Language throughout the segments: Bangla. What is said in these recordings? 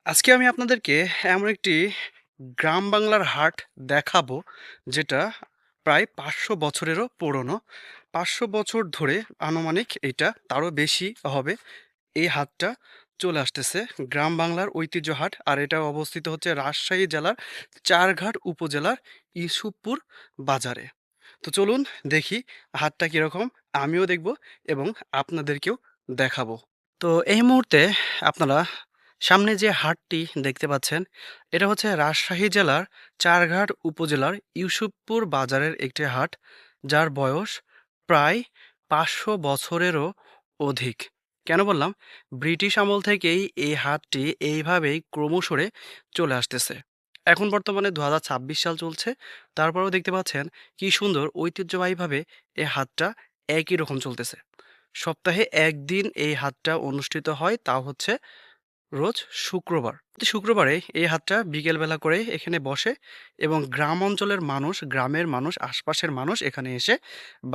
আজকে আমি আপনাদেরকে এমন একটি গ্রাম বাংলার হাট দেখাবো, যেটা প্রায় ৫০০ বছরেরও পুরনো। ৫০০ বছর ধরে আনুমানিক এটা তারও বেশি হবে। এই হাটটা চলে আসতেছে গ্রাম বাংলার ঐতিহ্য হাট। আর এটা অবস্থিত হচ্ছে রাজশাহী জেলার চারঘাট উপজেলার ইসুফপুর বাজারে। তো চলুন দেখি হাটটা কীরকম, আমিও দেখব এবং আপনাদেরকেও দেখাবো। তো এই মুহূর্তে আপনারা সামনে যে হাটটি দেখতে পাচ্ছেন, এটা হচ্ছে রাজশাহী জেলার চারঘাট উপজেলার ইউসুফপুর বাজারের একটি হাট, যার বয়স প্রায় ৫০০ বছরেরও অধিক। কেন বললাম? ব্রিটিশ আমল থেকেই এই হাটটি এইভাবেই ক্রমশরে চলে আসতেছে। এখন বর্তমানে ২০২৬ সাল চলছে, তারপরেও দেখতে পাচ্ছেন কি সুন্দর ঐতিহ্যবাহীভাবে এই হাটটা একই রকম চলতেছে। সপ্তাহে ১ দিন এই হাটটা অনুষ্ঠিত হয়, তা হচ্ছে রোজ শুক্রবার। প্রতি শুক্রবারে এই হাটটা বিকেলবেলা করে এখানে বসে এবং গ্রাম অঞ্চলের মানুষ, গ্রামের মানুষ, আশপাশের মানুষ এখানে এসে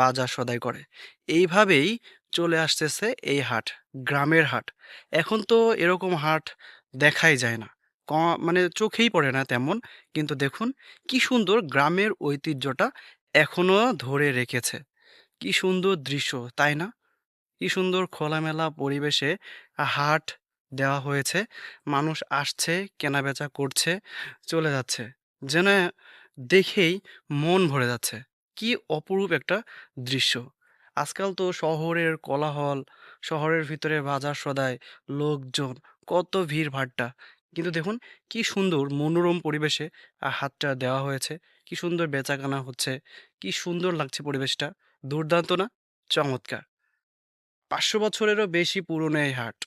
বাজার সদাই করে। এইভাবেই চলে আসতেছে এই হাট, গ্রামের হাট। এখন তো এরকম হাট দেখাই যায় না। ক মানে চোখেই পড়ে না তেমন। কিন্তু দেখুন কি সুন্দর গ্রামের ঐতিহ্যটা এখনো ধরে রেখেছে। কি সুন্দর দৃশ্য, তাই না? কি সুন্দর খোলামেলা পরিবেশে হাট দেওয়া হয়েছে। মানুষ আসছে, কেনাবেচা করছে, চলে যাচ্ছে। যেন দেখেই মন ভরে যাচ্ছে। কি অপরূপ একটা দৃশ্য! আজকাল তো শহরের কোলাহল, শহরের ভিতরে বাজার সদাই, লোকজন, কত ভিড়ভাট্টা। কিন্তু দেখুন কি সুন্দর মনোরম পরিবেশে হাটটা দেওয়া হয়েছে। কি সুন্দর বেচাকেনা হচ্ছে। কি সুন্দর লাগছে পরিবেশটা। দুর্দান্ত না? চমৎকার! ৫০০ বছরেরও বেশি পুরনো এই হাট।